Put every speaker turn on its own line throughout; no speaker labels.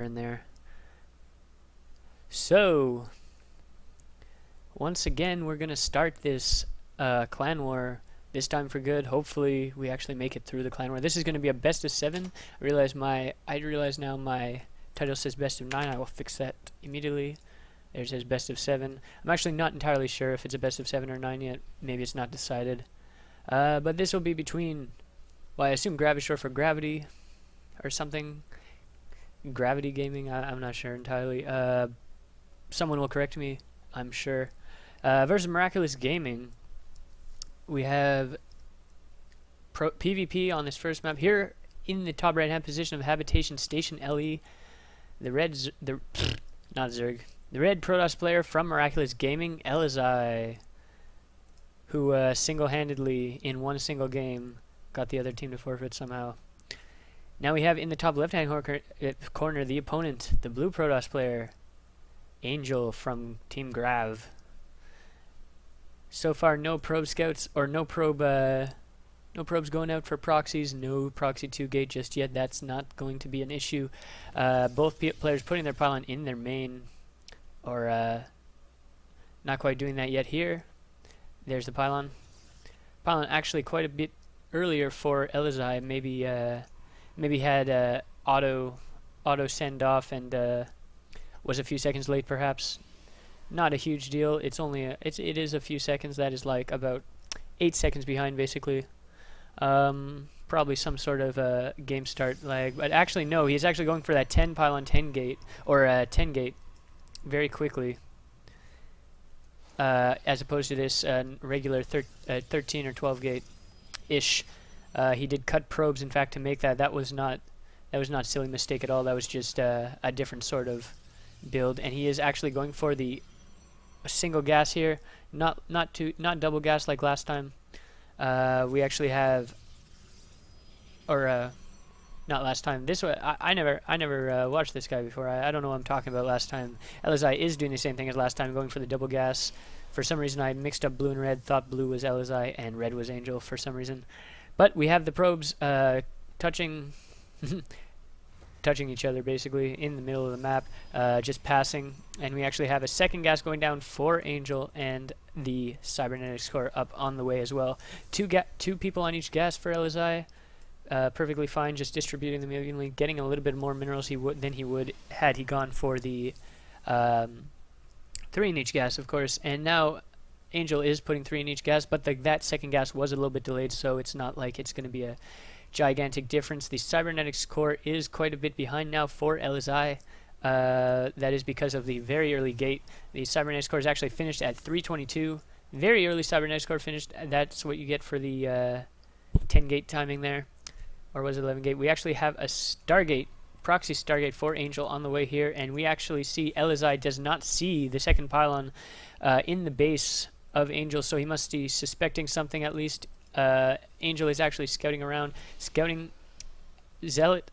in there. So, once again, we're gonna start this clan war. This time for good. Hopefully, we actually make it through the clan war. This is gonna be a best of 7. I realize now my title says best of 9. I will fix that immediately. There it says best of 7. I'm actually not entirely sure if it's a best of 7 or 9 yet. Maybe it's not decided. But this will be between, well, I assume Grav is short for gravity or something. Gravity gaming. I'm not sure entirely. Someone will correct me, I'm sure. Versus Miraculous Gaming, we have PvP on this first map. Here in the top right hand position of Habitation Station LE, the red Protoss player from Miraculous Gaming, elizae, who single-handedly in one single game got the other team to forfeit somehow. Now we have in the top left-hand corner the opponent, the blue Protoss player, Angel from Team Grav. So far, no probe scouts or no probes going out for proxies. No proxy 2 gate just yet. That's not going to be an issue. Both players putting their pylon in their main, or not quite doing that yet. Here, there's the pylon. Pylon actually quite a bit earlier for elizae. Maybe had auto send off and was a few seconds late, perhaps. Not a huge deal. It is a few seconds. That is like about 8 seconds behind, basically. Probably some sort of game start lag. But actually, no. He's actually going for that 10 pylon 10 gate, or 10 gate, very quickly. As opposed to this regular 13 or 12 gate ish. He did cut probes, in fact, to make that. That was not a silly mistake at all. That was just a different sort of build, and he is actually going for the single gas here, not double gas like last time. We actually have, or not last time. This way, I never watched this guy before. I don't know what I'm talking about. Last time, elizae is doing the same thing as last time, going for the double gas. For some reason, I mixed up blue and red. Thought blue was elizae and red was Angel for some reason. But we have the probes touching each other basically in the middle of the map, just passing, and we actually have a second gas going down for Angel and the cybernetics core up on the way as well. Two people on each gas for elizae, perfectly fine, just distributing them evenly, getting a little bit more minerals than he would had he gone for the 3 in each gas, of course. And now Angel is putting 3 in each gas, but that second gas was a little bit delayed, so it's not like it's going to be a gigantic difference. The cybernetics core is quite a bit behind now for elizae. That is because of the very early gate. The cybernetics core is actually finished at 3:22. Very early cybernetics core finished. That's what you get for the 10 gate timing there, or was it 11 gate? We actually have a Stargate, proxy Stargate for Angel on the way here, and we actually see elizae does not see the second pylon in the base of Angel, so he must be suspecting something at least. Angel is actually scouting around, scouting Zealot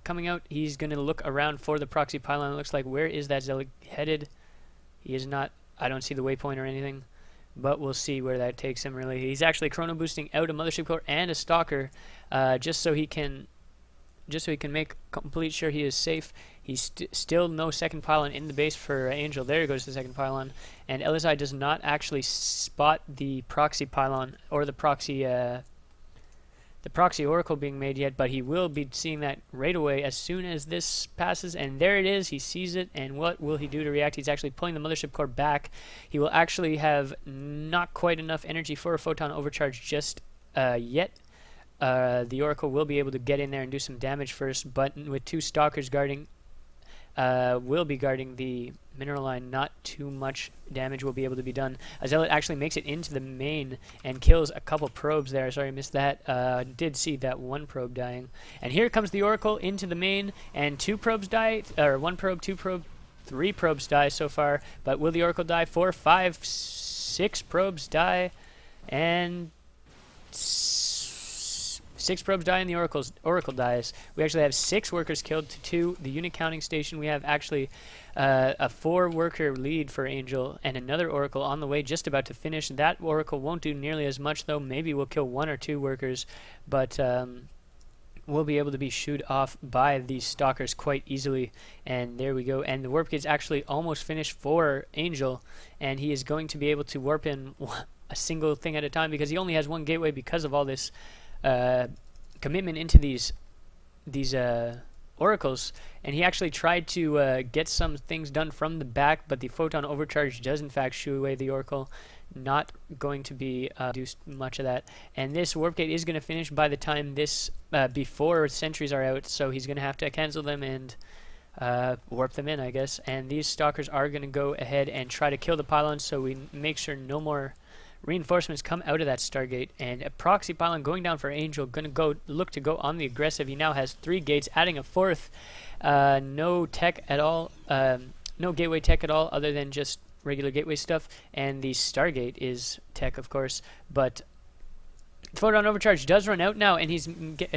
coming out. He's going to look around for the proxy pylon. It looks like, where is that Zealot headed? He is not, I don't see the waypoint or anything, but we'll see where that takes him, really. He's actually chrono boosting out a mothership core and a stalker, just so he can make complete sure he is safe. He's still no second pylon in the base for Angel. There goes the second pylon. And elizae does not actually spot the proxy pylon or the proxy oracle being made yet, but he will be seeing that right away as soon as this passes. And there it is. He sees it. And what will he do to react? He's actually pulling the mothership core back. He will actually have not quite enough energy for a photon overcharge just yet. The oracle will be able to get in there and do some damage first, but with 2 stalkers guarding, will be guarding the mineral line, not too much damage will be able to be done. A Zealot actually makes it into the main and kills a couple probes there. Sorry, I missed that. Did see that one probe dying. And here comes the oracle into the main, and 2 probes die, or 1 probe, 2 probe, 3 probes die so far. But will the oracle die? 4, 5, 6 probes die, and 6 probes die and the oracle dies. We actually have 6 workers killed to 2. The unit counting station, we have actually a 4-worker lead for Angel and another oracle on the way, just about to finish. That oracle won't do nearly as much, though. Maybe we'll kill 1 or 2 workers, but will be able to be shooed off by these stalkers quite easily. And there we go. And the warp gate's actually almost finished for Angel, and he is going to be able to warp in a single thing at a time because he only has one gateway because of all this commitment into these oracles. And he actually tried to get some things done from the back, but the photon overcharge does in fact shoo away the oracle. Not going to be do much of that. And this warp gate is going to finish by the time this before sentries are out, so he's going to have to cancel them and warp them in, I guess. And these stalkers are going to go ahead and try to kill the pylons, so we make sure no more reinforcements come out of that Stargate. And a proxy pylon going down for Angel, going to look to go on the aggressive. He now has 3 gates, adding a 4th. No tech at all, no gateway tech at all, other than just regular gateway stuff, and the Stargate is tech, of course, but photon overcharge does run out now, and he's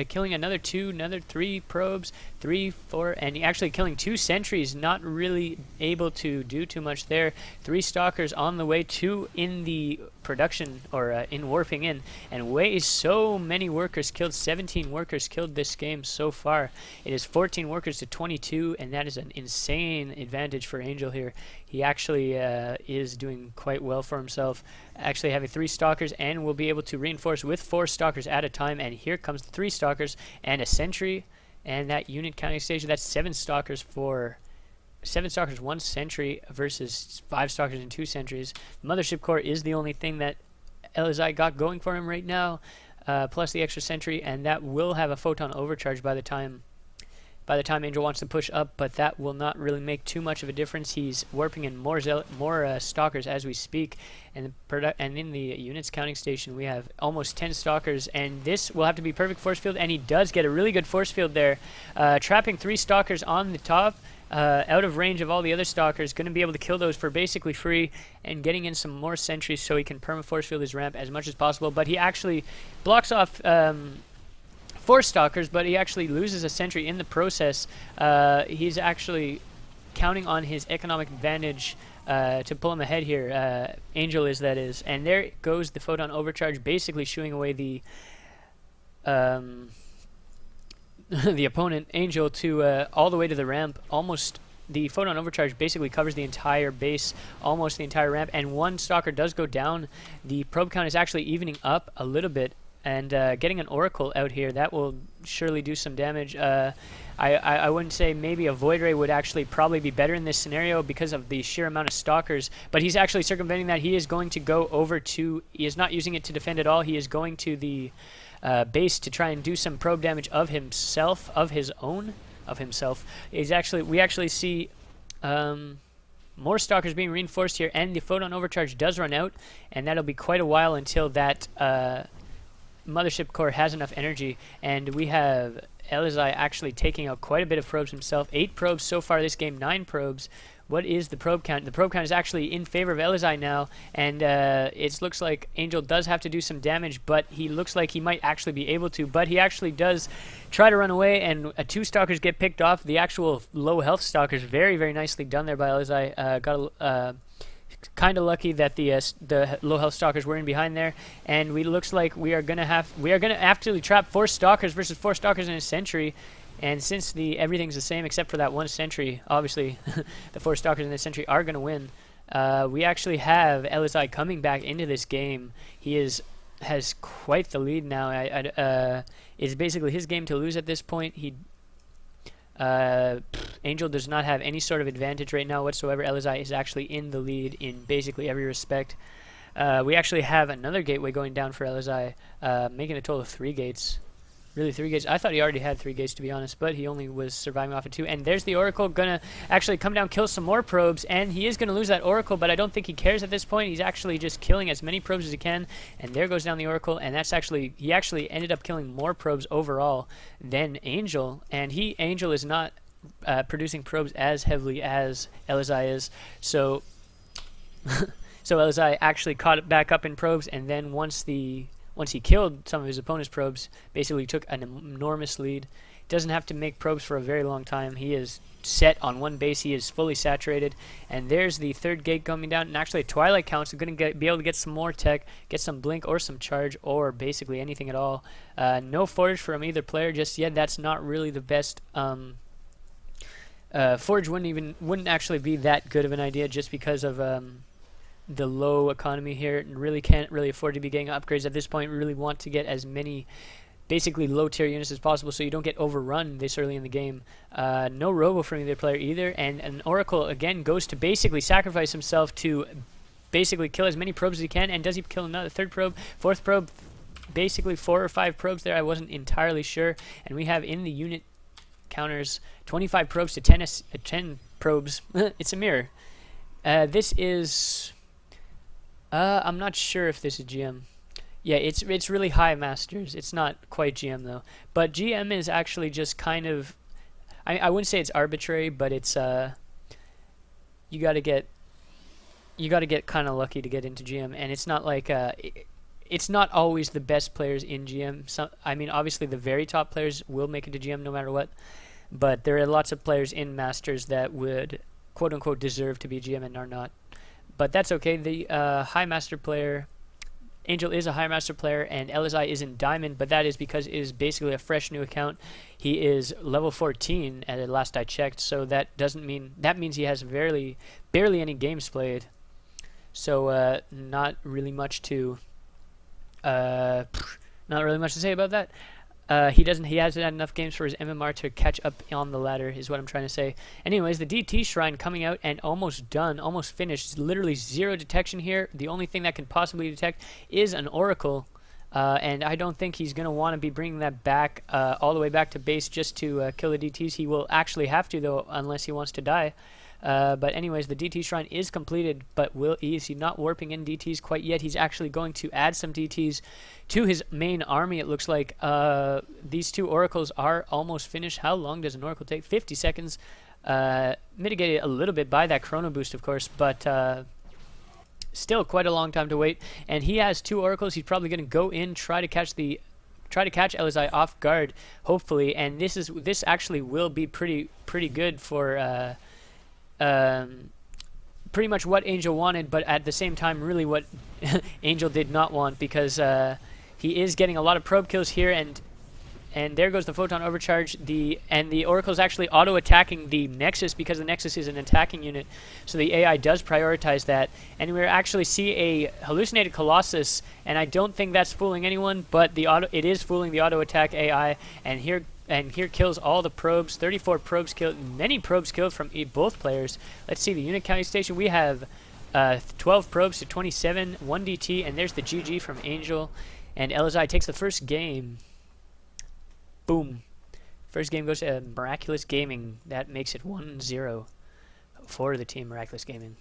killing another 3 probes, 3, 4, and he actually killing 2 sentries, not really able to do too much there. 3 stalkers on the way, 2 in the production, or in warping in, and way so many workers killed. 17 workers killed this game so far. It is 14 workers to 22, and that is an insane advantage for Angel here. He actually is doing quite well for himself, actually having 3 stalkers, and will be able to reinforce with 4 stalkers at a time. And here comes the 3 stalkers and a sentry, and that unit counting station. That's 7 stalkers for 7 stalkers, 1 sentry versus 5 stalkers and 2 sentries. The mothership core is the only thing that elizae got going for him right now, plus the extra sentry, and that will have a photon overcharge by the time Angel wants to push up, but that will not really make too much of a difference. He's warping in more stalkers as we speak, and in the units counting station we have almost 10 stalkers, and this will have to be perfect force field, and he does get a really good force field there, trapping 3 stalkers on the top, out of range of all the other stalkers, going to be able to kill those for basically free, and getting in some more sentries so he can perma force field his ramp as much as possible. But he actually blocks off 4 stalkers, but he actually loses a sentry in the process. He's actually counting on his economic advantage to pull him ahead here. Angel is, that is. And there goes the photon overcharge, basically shooing away the the opponent, Angel, to all the way to the ramp. Almost the photon overcharge basically covers the entire base, almost the entire ramp, and 1 stalker does go down. The probe count is actually evening up a little bit, and getting an oracle out here, that will surely do some damage. I wouldn't say, maybe a void ray would actually probably be better in this scenario because of the sheer amount of stalkers, but he's actually circumventing that. He is going to go over to, he is not using it to defend at all. He is going to the base to try and do some probe damage of himself, we actually see more stalkers being reinforced here, and the photon overcharge does run out, and that'll be quite a while until that mothership core has enough energy. And we have elizae actually taking out quite a bit of probes himself. 8 probes so far this game, 9 probes. What is the probe count? The probe count is actually in favor of elizae now, and it looks like Angel does have to do some damage, but he looks like he might actually be able to. But he actually does try to run away, and 2 stalkers get picked off. The actual low health stalkers, very, very nicely done there by elizae. Got kind of lucky that the low health stalkers were in behind there, and looks like we are gonna actually trap 4 stalkers versus 4 stalkers in a sentry. And since everything's the same except for that 1 sentry, obviously the 4 stalkers in the sentry are going to win. We actually have elizae coming back into this game. He has quite the lead now. It's basically his game to lose at this point. Angel does not have any sort of advantage right now whatsoever. elizae is actually in the lead in basically every respect. We actually have another gateway going down for elizae, making a total of 3 gates. Really 3 gates. I thought he already had 3 gates, to be honest, but he only was surviving off of 2. And there's the oracle gonna actually come down, kill some more probes, and he is gonna lose that oracle, but I don't think he cares at this point. He's actually just killing as many probes as he can, and there goes down the oracle. And that's actually, he actually ended up killing more probes overall than Angel, and Angel is not producing probes as heavily as elizae is. So so elizae actually caught it back up in probes, and then once he killed some of his opponent's probes, basically took an enormous lead. doesn't have to make probes for a very long time. He is set on one base. He is fully saturated. And there's the third gate coming down. And actually, Twilight Count's going to be able to get some more tech, get some blink or some charge, or basically anything at all. No forge from either player just yet. That's not really the best. Forge wouldn't actually be that good of an idea just because of the low economy here, and really can't really afford to be getting upgrades at this point. We really want to get as many basically low tier units as possible so you don't get overrun this early in the game. No robo from either player either, and an Oracle again goes to basically sacrifice himself to basically kill as many probes as he can. And does he kill another third probe, fourth probe? Basically 4 or 5 probes there. I wasn't entirely sure. And we have in the unit counters 25 probes to 10 probes. It's a mirror. This is I'm not sure if this is GM. Yeah, it's really high masters. It's not quite GM though. But GM is actually just kind of, I wouldn't say it's arbitrary, but it's you got to get kind of lucky to get into GM, and it's not like it's not always the best players in GM. I mean, obviously the very top players will make it to GM no matter what, but there are lots of players in masters that would quote unquote deserve to be GM and are not. But that's okay. The high master player, Angel is a high master player, and elizae is in diamond, but that is because it is basically a fresh new account. He is level 14 at the last I checked, so that means he has barely any games played. So not really much to say about that. He hasn't had enough games for his MMR to catch up on the ladder, is what I'm trying to say. Anyways, the DT Shrine coming out and almost done, almost finished. It's literally 0 detection here. The only thing that can possibly detect is an Oracle. And I don't think he's going to want to be bringing that back all the way back to base just to kill the DTs. He will actually have to, though, unless he wants to die. But anyways, the DT Shrine is completed, but is he not warping in DTs quite yet? He's actually going to add some DTs to his main army, it looks like. These 2 oracles are almost finished. How long does an oracle take? 50 seconds. Mitigated a little bit by that chrono boost, of course, but still quite a long time to wait. And he has 2 oracles. He's probably going to go in, try to catch elizae off guard, hopefully. And this actually will be pretty good for pretty much what Angel wanted, but at the same time really what Angel did not want, because he is getting a lot of probe kills here, and there goes the photon overcharge. The Oracle is actually auto attacking the Nexus, because the Nexus is an attacking unit, so the AI does prioritize that. And we actually see a hallucinated Colossus, and I don't think that's fooling anyone, but it is fooling the auto attack AI. And here kills all the probes. 34 probes killed. Many probes killed from both players. Let's see the unit counting station. We have 12 probes to 27, 1 DT, and there's the GG from Angel. And elizae takes the first game. Boom. First game goes to Miraculous Gaming. That makes it 1-0 for the team Miraculous Gaming.